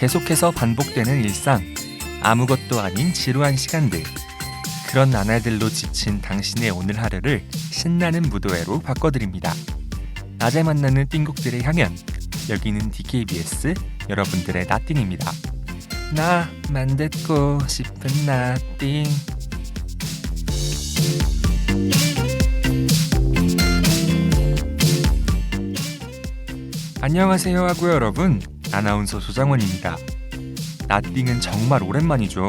계속해서 반복되는 일상, 아무것도 아닌 지루한 시간들. 그런 나날들로 지친 당신의 오늘 하루를 신나는 무도회로 바꿔드립니다. 낮에 만나는 띵곡들의 향연, 여기는 DKBS 여러분들의 나띵입니다. 나만 듣고 싶은 나띵. 안녕하세요 하고요 여러분, 아나운서 조장원입니다. 나띵은 정말 오랜만이죠.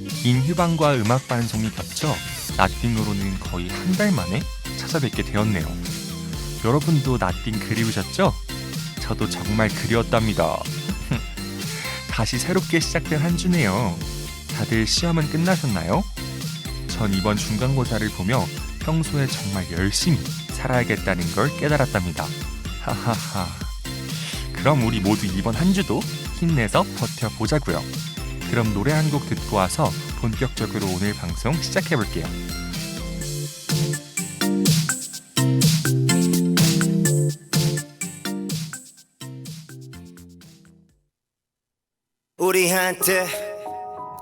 긴 휴방과 음악 방송이 겹쳐 나띵으로는 거의 한 달 만에 찾아뵙게 되었네요. 여러분도 나띵 그리우셨죠? 저도 정말 그리웠답니다. 다시 새롭게 시작된 한 주네요. 다들 시험은 끝나셨나요? 전 이번 중간고사를 보며 평소에 정말 열심히 살아야겠다는 걸 깨달았답니다. 하하하. 그럼 우리 모두 이번 한 주도 힘내서 버텨보자고요. 그럼 노래 한 곡 듣고 와서 본격적으로 오늘 방송 시작해볼게요. 우리한테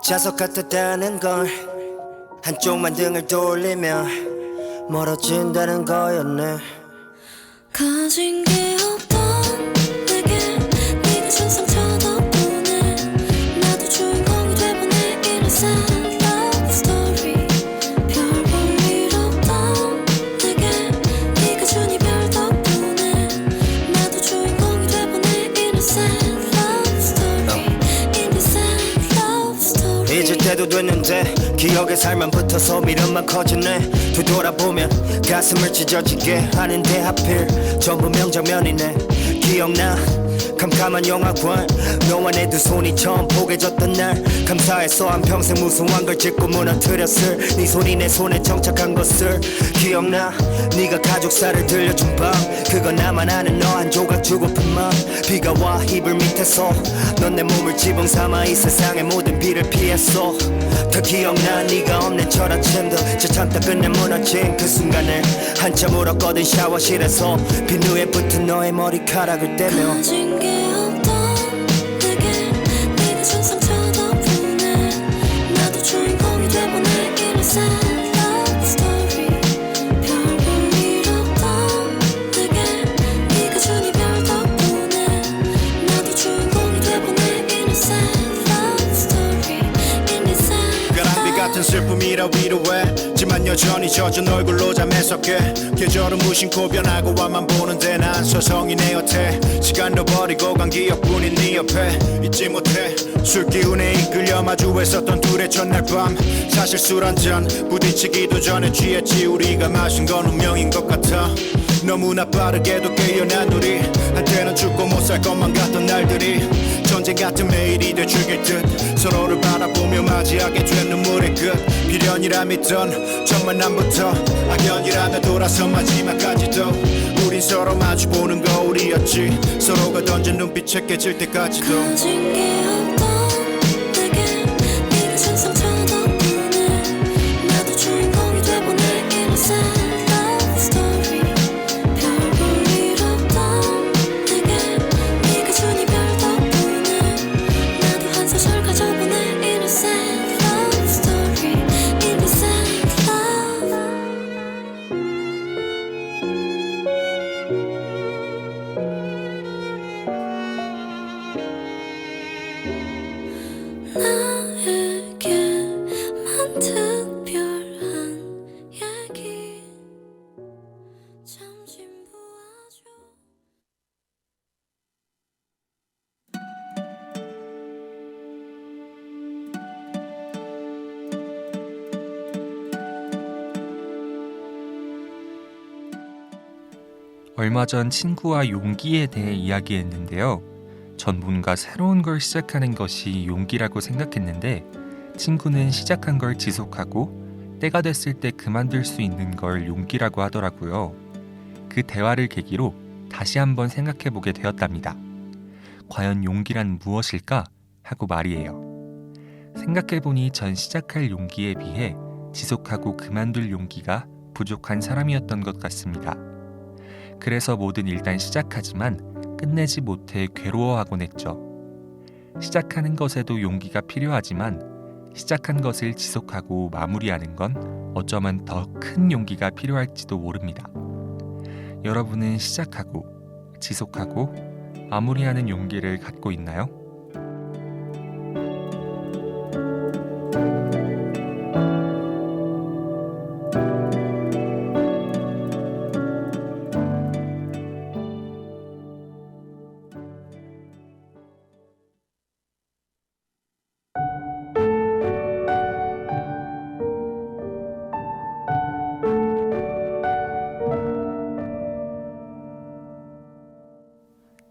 자석 같았다는 걸 한쪽만 등을 돌리면 멀어진다는 거였네. 가진 게 없던 내게 네가 천상 덕분에 나도 주인공이 돼보네. 이런 sad love story. 별 볼 일 없던 내게 네가 준 이별 덕분에 나도 주인공이 돼보네. 이런 sad love story. In the sad love story. 잊을 때도 됐는데 기억에 살만 붙어서 미련만 커지네. 뒤돌아보면 가슴을 찢어지게 하는데 하필 전부 명장면이네. 기억나 캄캄한 영화관 너와 내 두 손이 처음 포개졌던 날 감사해서 한평생 무수한 걸 짚고 무너뜨렸을 네 손이 내 손에 정착한 것을 기억나. 네가 가족사를 들려준 밤 그건 나만 아는 너 한 조각 주고픈 맘. 비가 와 이불 밑에서 넌 내 몸을 지붕 삼아 이 세상의 모든 비를 피했어. 더 기억나 네가 없는 첫 아침도 저 참다 끝내 무너진 그 순간을 한참 울었거든. 샤워실에서 비누에 붙은 너의 머리카락을 떼며 가진 게 없던 내게 네가 준 상처 덕분에 나도 주인공이 돼보네. 이런 sad love story. 별 볼 일 없던 내게 네가 준 이별 덕분에 나도 주인공이 돼보네. 이런 sad love story. In this sad 가랑비 같은 슬픔이라 위로해지만 여전히 젖은 얼굴로 잠에서 깨. 계절은 무심코 변하고 와만 보는데 난 서성이 내 곁에 시간도 버리고 간 기억뿐인 네 옆에 잊지 못해. 술 기운에 이끌려 마주했었던 둘의 첫날 밤 사실 술 한 잔 부딪히기도 전에 취했지. 우리가 마신 건 운명인 것 같아. 너무나 빠르게도 깨어난 우리 한때는 죽고 못 살 것만 같던 날들이 전쟁 같은 매일이 돼 죽일 듯 서로를 바라보며 맞이하게 된 눈물의 끝. 비련이라 믿던 첫 만남부터 악연이라며 돌아서 마지막까지도 우린 서로 마주보는 거울이었지. 서로가 던진 눈빛에 깨질 때까지도. 가진 게 없던 내게 네가 준 상처 덕분에 나도 주인공이 돼보네. 이런 sad love story. 별 볼 일 없던 내게 네가 준 이별 덕분에 나도 한 소절 가져보네. 이런 sad love story. In the sad love. 나에게만 특별한 얘기 참 진부하죠. 얼마 전 친구와 용기에 대해 이야기했는데요. 전 뭔가 새로운 걸 시작하는 것이 용기라고 생각했는데 친구는 시작한 걸 지속하고 때가 됐을 때 그만둘 수 있는 걸 용기라고 하더라고요. 그 대화를 계기로 다시 한번 생각해보게 되었답니다. 과연 용기란 무엇일까? 하고 말이에요. 생각해보니 전 시작할 용기에 비해 지속하고 그만둘 용기가 부족한 사람이었던 것 같습니다. 그래서 뭐든 일단 시작하지만 끝내지 못해 괴로워하곤 했죠. 시작하는 것에도 용기가 필요하지만 시작한 것을 지속하고 마무리하는 건 어쩌면 더 큰 용기가 필요할지도 모릅니다. 여러분은 시작하고 지속하고 마무리하는 용기를 갖고 있나요?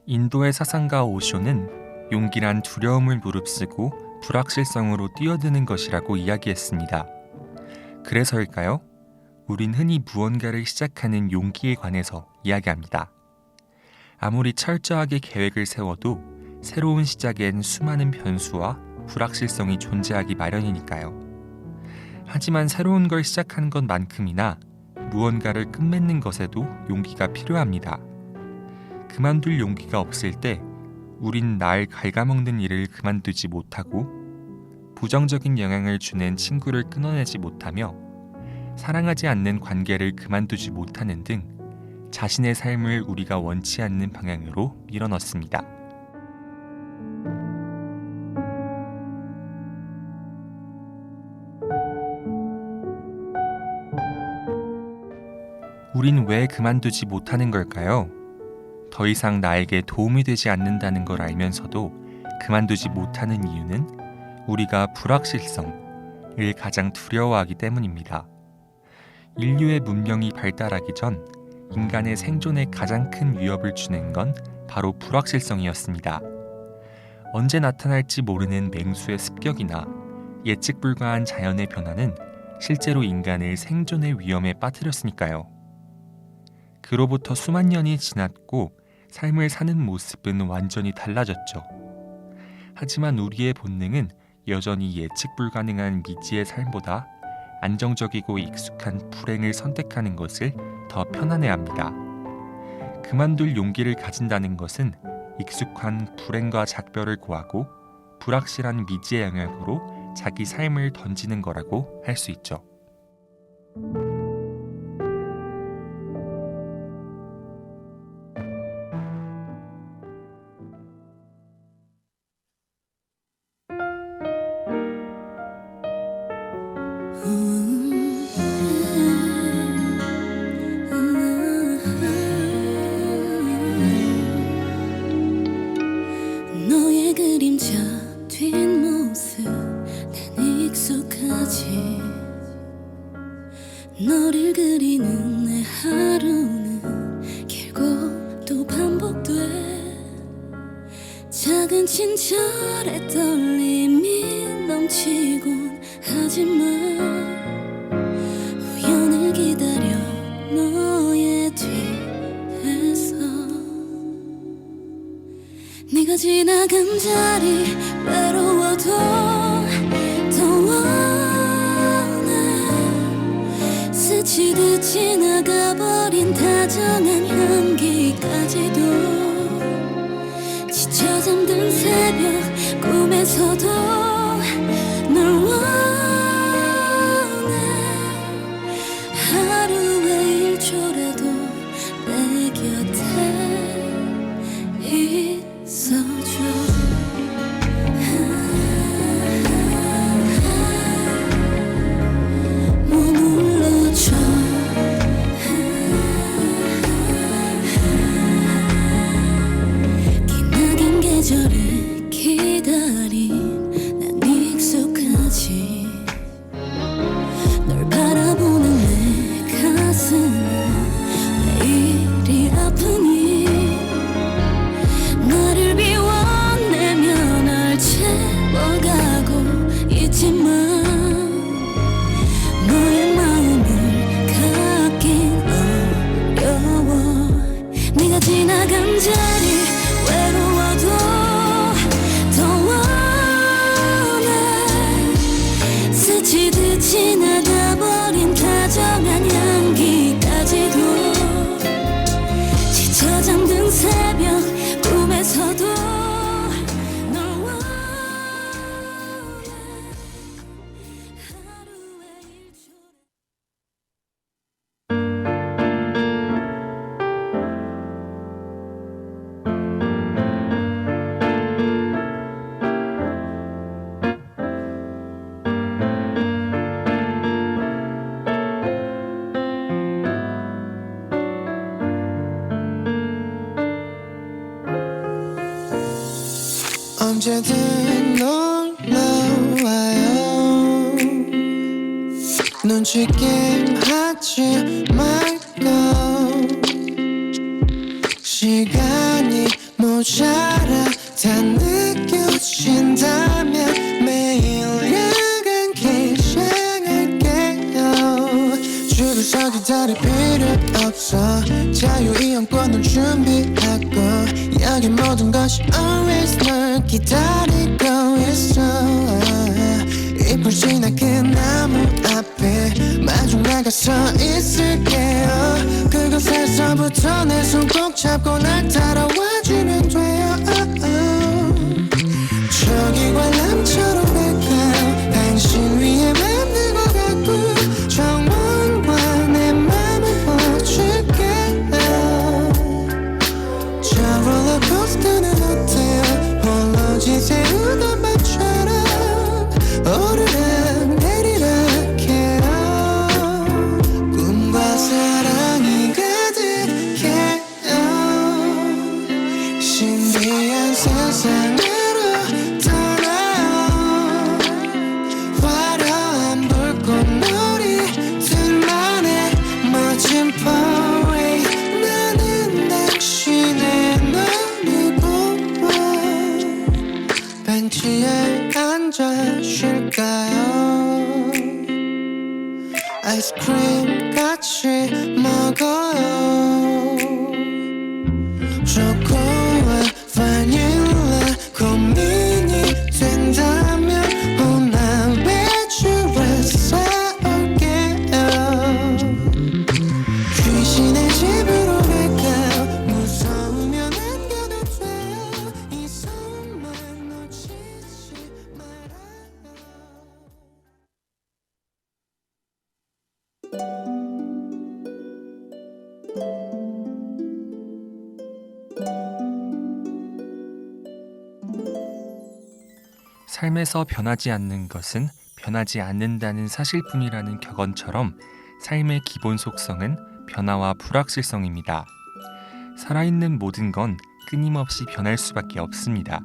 인도의 사상가 오쇼는 용기란 두려움을 무릅쓰고 불확실성으로 뛰어드는 것이라고 이야기했습니다. 그래서일까요? 우린 흔히 무언가를 시작하는 용기에 관해서 이야기합니다. 아무리 철저하게 계획을 세워도 새로운 시작엔 수많은 변수와 불확실성이 존재하기 마련이니까요. 하지만 새로운 걸 시작하는 것만큼이나 무언가를 끝맺는 것에도 용기가 필요합니다. 그만둘 용기가 없을 때 우린 날 갉아먹는 일을 그만두지 못하고 부정적인 영향을 주는 친구를 끊어내지 못하며 사랑하지 않는 관계를 그만두지 못하는 등 자신의 삶을 우리가 원치 않는 방향으로 밀어넣습니다. 우린 왜 그만두지 못하는 걸까요? 더 이상 나에게 도움이 되지 않는다는 걸 알면서도 그만두지 못하는 이유는 우리가 불확실성을 가장 두려워하기 때문입니다. 인류의 문명이 발달하기 전 인간의 생존에 가장 큰 위협을 주는 건 바로 불확실성이었습니다. 언제 나타날지 모르는 맹수의 습격이나 예측 불가한 자연의 변화는 실제로 인간을 생존의 위험에 빠뜨렸으니까요. 그로부터 수만 년이 지났고 삶을 사는 모습은 완전히 달라졌죠. 하지만 우리의 본능은 여전히 예측 불가능한 미지의 삶보다 안정적이고 익숙한 불행을 선택하는 것을 더 편안해합니다. 그만둘 용기를 가진다는 것은 익숙한 불행과 작별을 고하고 불확실한 미지의 영역으로 자기 삶을 던지는 거라고 할 수 있죠. 너의 그림자 뒷모습 난 익숙하지. 너를 그리는 내 하루는 길고 또 반복돼. 작은 친절에 떨림이 넘치곤 하지만 우연을 기다려 너의 뒤에서 네가 지나간 자리 외로워도 더 원해. 스치듯 지나가버린 다정한 향기까지도 지쳐 잠든 새벽 꿈에서도 널 원해. 하루에 1초라도 내 곁에 있어줘. 머물러줘. 기나긴 계절을 기다린 난 익숙하지. 널 바라보는 내 가슴은 왜 이리 아프니. 나를 비워내며 널 채워가고 있지만 너의 마음을 갖긴 어려워. 네가 지나간 자리 외로워도 더 원해. 스치듯 지나가버린 다정한 향기까지도 지쳐 잠든 새벽 꿈에서도 널 원해. 언제든 놀러와요. 눈치 게임 하지 말고 시간이 모자라 다 느껴진다면 매일 야간 개장할게요. 줄을 서 기다릴 필요 없어. 자유이용권을 준비하고 여기 모든 것이 always 널 기다리고 있어. 잎을 지나 그 나무 앞에 마중 나가서 있을게요. 그곳에서부터 내 손 꼭 잡고 날 따라와주면 돼요. 저기 관람처럼 갈까요? 당신 위에 맘들 것 같고 정원과 내 맘을 보여줄게요. 저 롤러코스터는 어때요? 홀로 지새우던 밤처럼 오르락 내리락해요. 꿈과 사랑이 가득해요. 신비한 세상으로 떠나요. 화려한 불꽃놀이들만의 멋진 parade. 나는 당신의 눈이고 벤치에 앉아 쉴까요? 아이스크림 같이 먹어요. 초코와 바닐라 고민이 된다면 난 배추를 사올게요. 귀신의 집으로 갈까요? 무서우면 안 가도 돼요. 이 손만 놓치지 말아요. 삶에서 변하지 않는 것은 변하지 않는다는 사실뿐이라는 격언처럼 삶의 기본 속성은 변화와 불확실성입니다. 살아있는 모든 건 끊임없이 변할 수밖에 없습니다.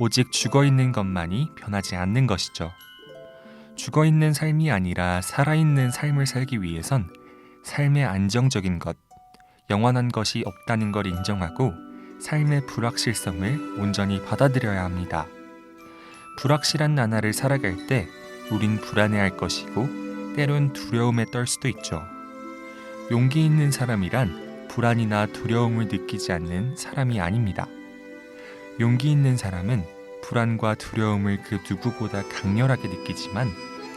오직 죽어있는 것만이 변하지 않는 것이죠. 죽어있는 삶이 아니라 살아있는 삶을 살기 위해선 삶의 안정적인 것, 영원한 것이 없다는 걸 인정하고 삶의 불확실성을 온전히 받아들여야 합니다. 불확실한 나날을 살아갈 때 우린 불안해할 것이고 때론 두려움에 떨 수도 있죠. 용기 있는 사람이란 불안이나 두려움을 느끼지 않는 사람이 아닙니다. 용기 있는 사람은 불안과 두려움을 그 누구보다 강렬하게 느끼지만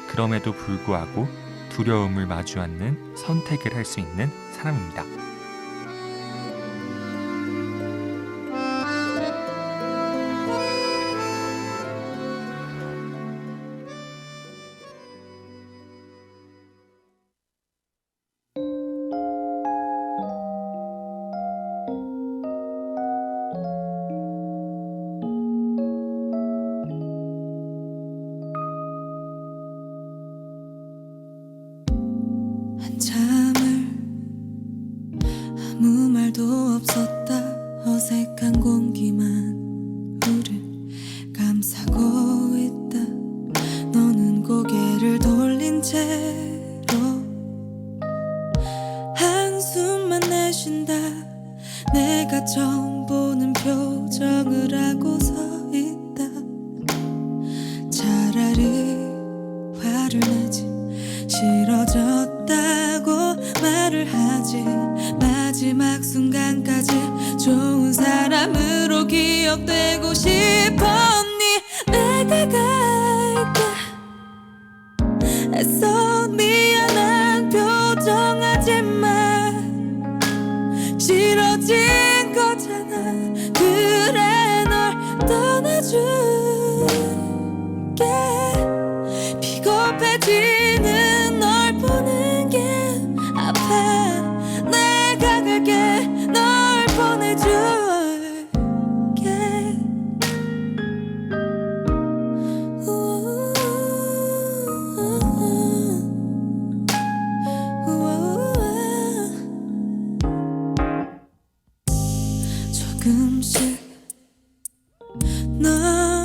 그럼에도 불구하고 두려움을 마주 않는 선택을 할 수 있는 사람입니다. 한참을 아무 말도 없었다. 어색한 공기만 우릴 감싸고 있다. 너는 고개를 돌린 채로 한숨만 내쉰다. 내가 처음 보는 표정을 하고 서 있다. 차라리 화를 내지 싫어졌다고 말을 하지. 마지막 순간까지 좋은 사람으로 기억되고 싶었니. 내가 갈게 애써 미안한 표정하지만 싫어진 거잖아. 그래 널 떠나줄게. 비겁해지는 널 보는 게 아파. 내가 갈게 널 보내줄게. 조금씩 널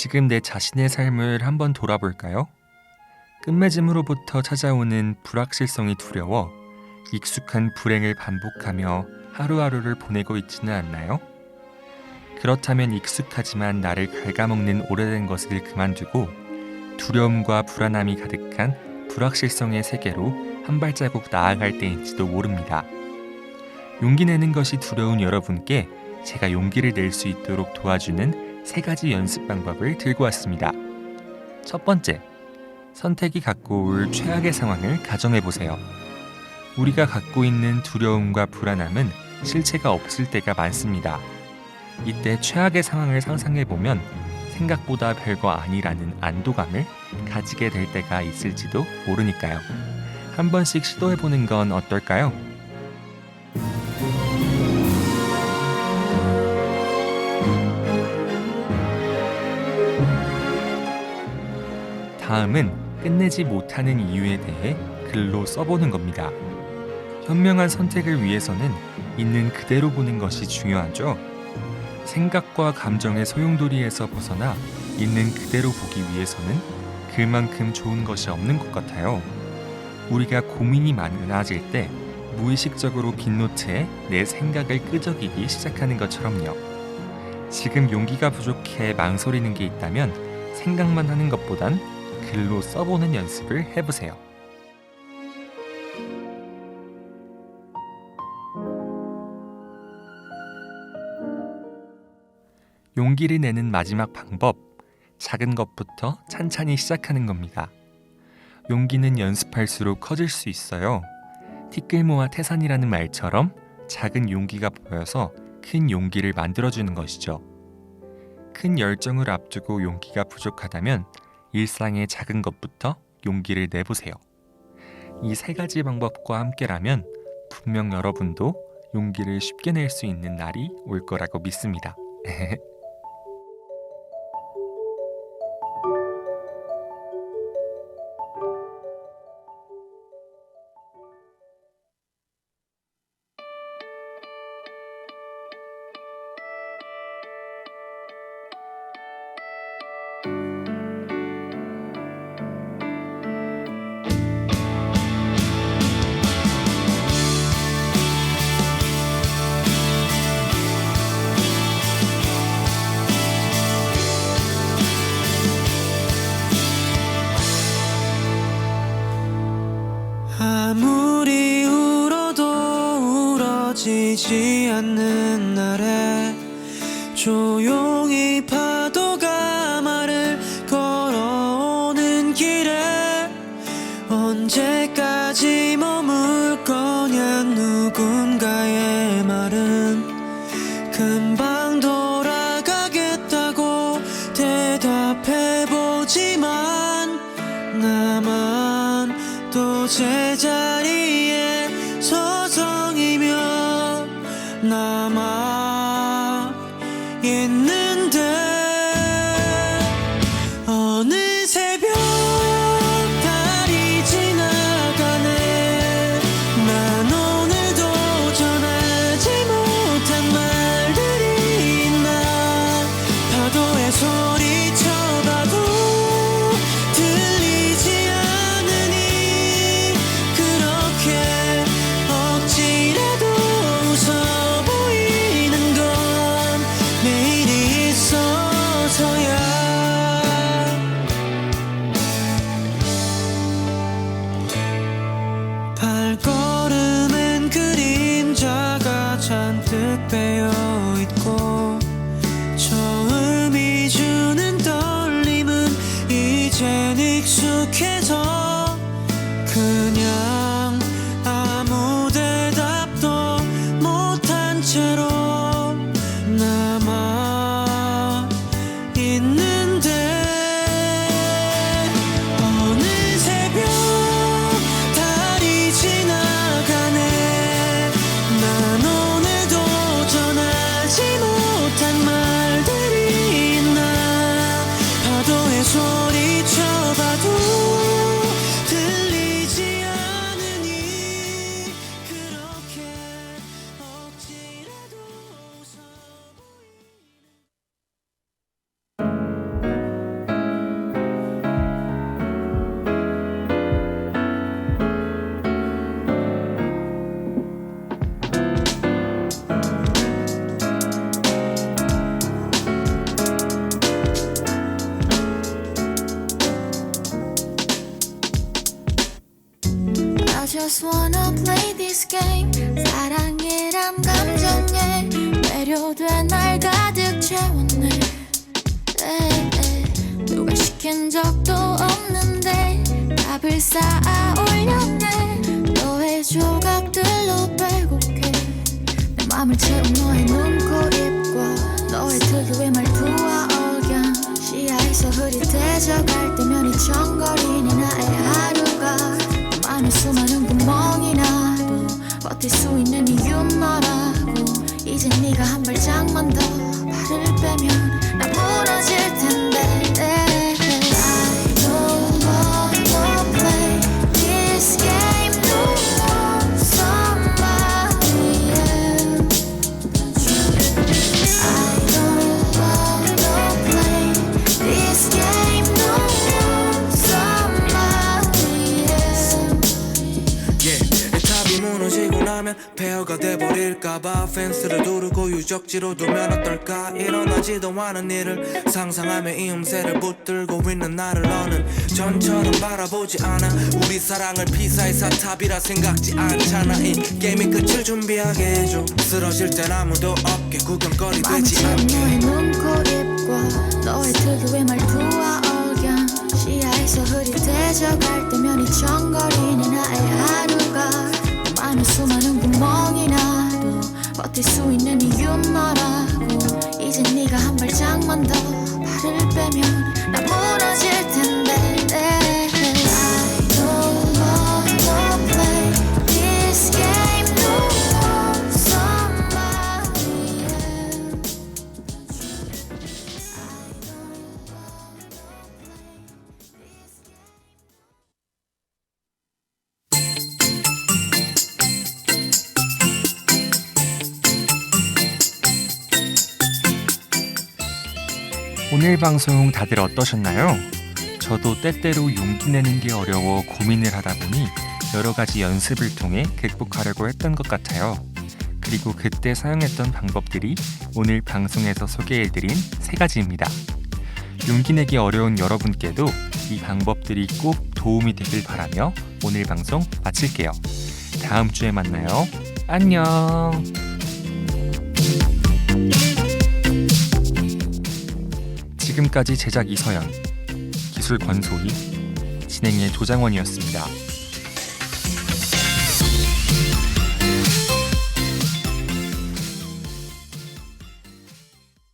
지금 내 자신의 삶을 한번 돌아볼까요? 끝맺음으로부터 찾아오는 불확실성이 두려워 익숙한 불행을 반복하며 하루하루를 보내고 있지는 않나요? 그렇다면 익숙하지만 나를 갉아먹는 오래된 것을 그만두고 두려움과 불안함이 가득한 불확실성의 세계로 한 발자국 나아갈 때인지도 모릅니다. 용기 내는 것이 두려운 여러분께 제가 용기를 낼 수 있도록 도와주는 3가지 연습 방법을 들고 왔습니다. 첫 번째, 선택이 갖고 올 최악의 상황을 가정해보세요. 우리가 갖고 있는 두려움과 불안함은 실체가 없을 때가 많습니다. 이때 최악의 상황을 상상해보면 생각보다 별거 아니라는 안도감을 가지게 될 때가 있을지도 모르니까요. 한 번씩 시도해보는 건 어떨까요? 다음은 끝내지 못하는 이유에 대해 글로 써보는 겁니다. 현명한 선택을 위해서는 있는 그대로 보는 것이 중요하죠. 생각과 감정의 소용돌이에서 벗어나 있는 그대로 보기 위해서는 그만큼 좋은 것이 없는 것 같아요. 우리가 고민이 많아질 때 무의식적으로 빈노트에 내 생각을 끄적이기 시작하는 것처럼요. 지금 용기가 부족해 망설이는 게 있다면 생각만 하는 것보단 글로 써보는 연습을 해보세요. 용기를 내는 마지막 방법, 작은 것부터 찬찬히 시작하는 겁니다. 용기는 연습할수록 커질 수 있어요. 티끌모아 태산이라는 말처럼 작은 용기가 보여서 큰 용기를 만들어주는 것이죠. 큰 열정을 앞두고 용기가 부족하다면 일상의 작은 것부터 용기를 내보세요. 이 3가지 방법과 함께라면 분명 여러분도 용기를 쉽게 낼 수 있는 날이 올 거라고 믿습니다. 아무리 울어도 울어지지 않는 날에 조용히 파도가 말을 걸어오는 길에 언제까지 머물 거냐 누군가의 말은 금방 돌아가겠다고 대답해보지만 나만 또 제자리에 서성이며 남아 있는데 어느 새벽 달이 지나가네. 난 오늘도 전하지 못한 말들이 있나. 파도에 소리쳐봐도 들리지 않으니 그렇게 억지라도 웃어 보이는 건 매일이 있어서야. 발걸음엔 그림자가 잔뜩 배어있고 처음이 주는 떨림은 이젠 익숙해서 그냥 아무 대답도 못한 채로 남아 있는데 어느 새벽 달이 지나가네. 난 오늘도 전하지 못한 말들이 있나. 파도에 소리쳐봐도 들리지 않으니 그렇게 억지라도 just wanna play this game. 사랑이란 감정에 매료돼 날 가득 채웠네. 누가 시킨 적도 없는데 답을 쌓아 올렸네. 너의 조각들로 빼곡해 내 맘을 채운 너의 눈, 코, 입과 너의 특유의 말투와 억양. 시야에서 흐릿해져갈 때면 이청거리는 나의 하루가 내 맘에 수많은 구멍이 나도 버틸 수 있는 이유는 너라고. 이제 네가 한 발짝만 더 발을 빼면 나 무너질 텐데. I don't wanna play this game no more. Somebody else. I don't wanna play this game no more. Somebody else. 답이 무너지고 나면 폐허가 돼버릴까봐 펜스를 두르고 유적지로 두면 어떨까. 일어나지도 않은 일을 상상하며 이음새를 붙들고 있는 나를 너는 전처럼 바라보지 않아. 우리 사랑을 피사의 사탑이라 생각지 않잖아. 이 게임의 끝을 준비하게 해줘. 쓰러질 땐 아무도 없게 구경거리 되지 않게. 너의 눈, 코, 입과 너의 특유의 말투와 억양. 시야에서 흐릿해져갈 때면 이청거리는 나의 하루가 내 맘에 수많은 구멍이 나도 버틸 수 있는 이유는 너라고. 이제 네가 한 발짝만 더 발을 빼면 나 무너질 텐데. I don't wanna play this game no more. Somebody else. 오늘 방송 다들 어떠셨나요? 저도 때때로 용기 내는 게 어려워 고민을 하다 보니 여러 가지 연습을 통해 극복하려고 했던 것 같아요. 그리고 그때 사용했던 방법들이 오늘 방송에서 소개해드린 3가지입니다. 용기 내기 어려운 여러분께도 이 방법들이 꼭 도움이 되길 바라며 오늘 방송 마칠게요. 다음 주에 만나요. 안녕. 지금까지 제작 이서연, 기술 권소희, 진행의 조장원이었습니다.